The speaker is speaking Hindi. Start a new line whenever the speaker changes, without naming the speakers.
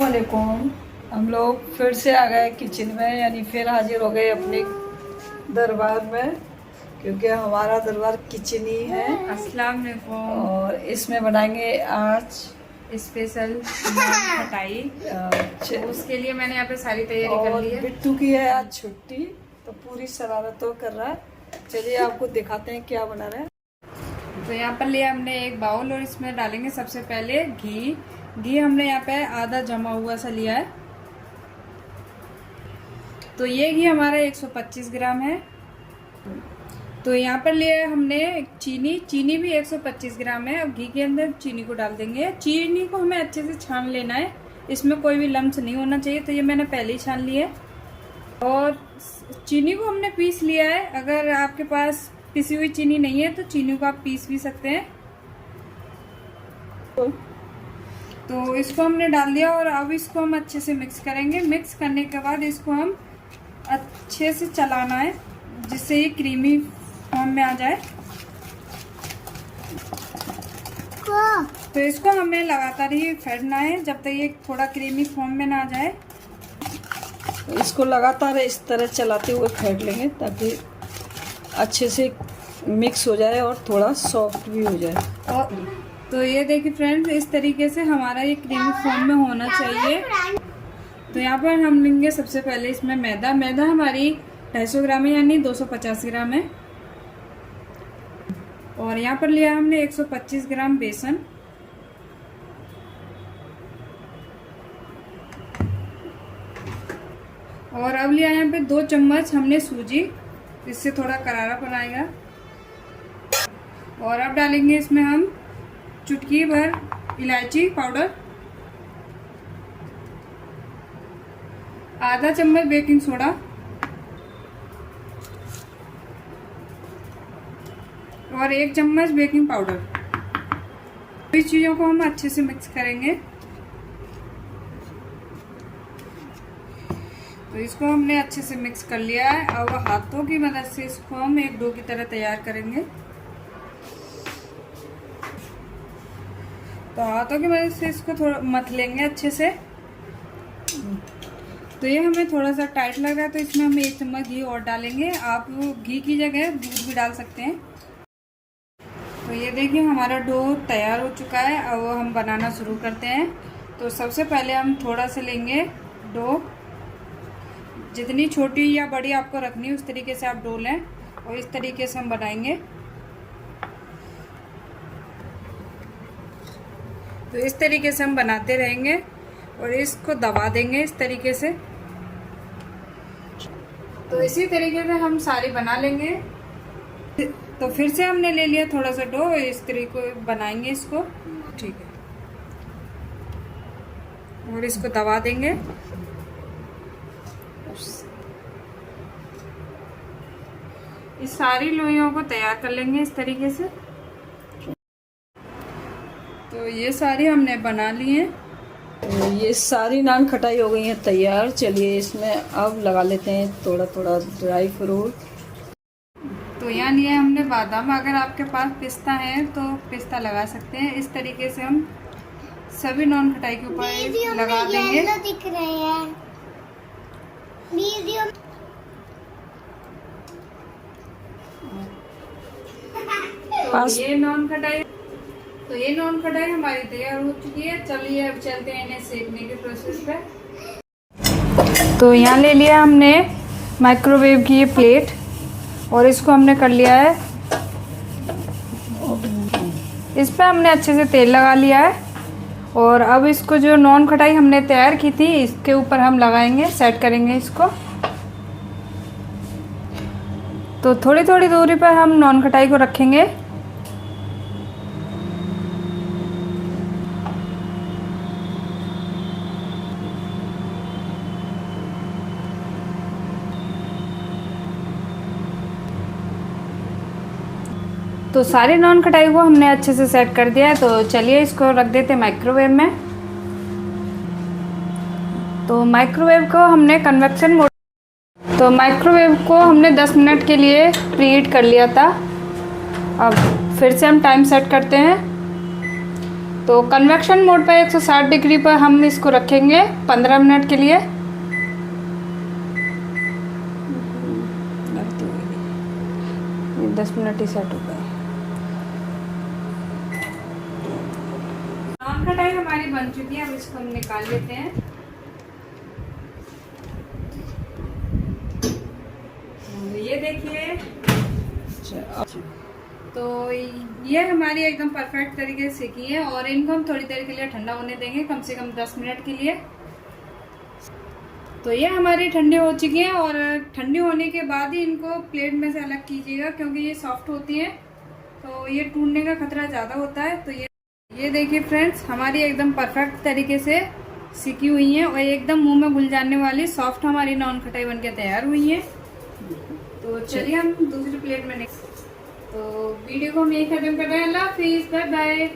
वालेकुम। हम लोग फिर से आ गए किचन में, यानी फिर हाजिर हो गए अपने दरबार में, क्योंकि हमारा दरबार किचन ही है।
अस्सलाम वालेकुम।
और इसमें बनाएंगे आज
स्पेशल खटाई। तो उसके लिए मैंने यहाँ पे सारी तैयारी कर ली है।
बिट्टू की है आज छुट्टी, तो पूरी शरारतों कर रहा है। चलिए आपको दिखाते हैं क्या बना रहे हैं।
तो यहाँ पर लिया हमने एक बाउल और इसमें डालेंगे सबसे पहले घी। घी हमने यहाँ पे आधा जमा हुआ सा लिया है। तो ये घी हमारा 125 ग्राम है। तो यहाँ पर लिया हमने चीनी। चीनी भी 125 ग्राम है। अब घी के अंदर चीनी को डाल देंगे। चीनी को हमें अच्छे से छान लेना है, इसमें कोई भी लम्स नहीं होना चाहिए। तो ये मैंने पहले ही छान लिया है। और चीनी को हमने पीस लिया है। अगर आपके पास पिसी हुई चीनी नहीं है तो चीनी को आप पीस भी सकते हैं। तो इसको हमने डाल दिया और अब इसको हम अच्छे से मिक्स करेंगे। मिक्स करने के बाद इसको हम अच्छे से चलाना है, जिससे ये क्रीमी फॉर्म में आ जाए। तो इसको हमें लगातार ही फेंटना है जब तक ये थोड़ा क्रीमी फॉर्म में ना आ जाए।
इसको लगातार इस तरह चलाते हुए फेंट लेंगे ताकि अच्छे से मिक्स हो जाए और थोड़ा सॉफ्ट भी हो जाए।
और तो ये देखिए फ्रेंड्स, इस तरीके से हमारा ये क्रीमी फॉर्म में होना चाहिए। तो यहाँ पर हम लेंगे सबसे पहले इसमें मैदा। मैदा हमारी 250 ग्राम है, यानी 250 ग्राम है। और यहाँ पर लिया हमने 125 ग्राम बेसन। और अब लिया यहाँ पे 2 चम्मच हमने सूजी, इससे थोड़ा करारापन आएगा। और अब डालेंगे इसमें हम चुटकी भर इलायची पाउडर, आधा चम्मच बेकिंग सोडा और 1 चम्मच बेकिंग पाउडर। इस चीजों को हम अच्छे से मिक्स करेंगे। तो इसको हमने अच्छे से मिक्स कर लिया है। अब हाथों की मदद से इसको हम एक डो की तरह तैयार करेंगे। तो हाथों की मदद से इसको थोड़ा मथ लेंगे अच्छे से। तो ये हमें थोड़ा सा टाइट लग रहा है, तो इसमें हम 1 चम्मच घी और डालेंगे। आप घी की जगह दूध भी डाल सकते हैं। तो ये देखिए हमारा डो तैयार हो चुका है। अब हम बनाना शुरू करते हैं। तो सबसे पहले हम थोड़ा सा लेंगे डो। जितनी छोटी या बड़ी आपको रखनी है उस तरीके से आप डो लें, और इस तरीके से हम बनाएंगे। तो इस तरीके से हम बनाते रहेंगे और इसको दबा देंगे इस तरीके से। तो इसी तरीके से हम सारी बना लेंगे। तो फिर से हमने ले लिया थोड़ा सा डो, इस तरीके बनाएंगे इसको, ठीक है। और इसको दबा देंगे। इस सारी लोइयों को तैयार कर लेंगे इस तरीके से। तो ये सारी हमने बना ली हैं।
तो ये सारी नान खटाई हो गई है तैयार। चलिए इसमें अब लगा लेते हैं थोड़ा थोड़ा ड्राई फ्रूट।
तो यहाँ लिए हमने बादाम। अगर आपके पास पिस्ता है तो पिस्ता लगा सकते हैं। इस तरीके से हम सभी नॉन खटाई के ऊपर लगा देंगे।
दिख रहे हैं वीडियो।
तो ये नॉन खटाई हमारी तैयार हो चुकी है। चलिए अब चलते हैं इन्हें सेकने के प्रोसेस पे। तो यहाँ ले लिया हमने माइक्रोवेव की ये प्लेट और इसको हमने कर लिया है। इस पे हमने अच्छे से तेल लगा लिया है। और अब इसको जो नॉन खटाई हमने तैयार की थी इसके ऊपर हम लगाएंगे, सेट करेंगे इसको। तो थोड़ी थोड़ी दूरी पर हम नॉन खटाई को रखेंगे। तो सारी नॉन खटाई को हमने अच्छे से सेट कर दिया है। तो चलिए इसको रख देते हैं माइक्रोवेव में। तो माइक्रोवेव को हमने कन्वेक्शन मोड, तो माइक्रोवेव को हमने 10 मिनट के लिए प्रीहीट कर लिया था। अब फिर से हम टाइम सेट करते हैं। तो कन्वेक्शन मोड पर 160 डिग्री पर हम इसको रखेंगे 15 मिनट के लिए।
ये 10 मिनट ही सेट हो गए।
नान खटाई हमारी बन चुकी है, अब इसको हम निकाल लेते हैं। ये देखिए, तो ये हमारी एकदम परफेक्ट तरीके से सीखी है और इनको हम थोड़ी देर के लिए ठंडा होने देंगे, कम से कम 10 मिनट के लिए। तो ये हमारी ठंडी हो चुकी है और ठंडी होने के बाद ही इनको प्लेट में से अलग कीजिएगा, क्योंकि ये सॉफ्ट होती हैं तो ये टूटने का खतरा ज़्यादा होता है। तो ये देखिए फ्रेंड्स, हमारी एकदम परफेक्ट तरीके से सीखी हुई हैं और एकदम मुंह में घुल जाने वाली सॉफ्ट हमारी नान खटाई बनके तैयार हुई है। तो चलिए हम दूसरी प्लेट में तो वीडियो को हम यही खत्म कर रहे हैं। अल्लाह हाफिज़, बाय बाय।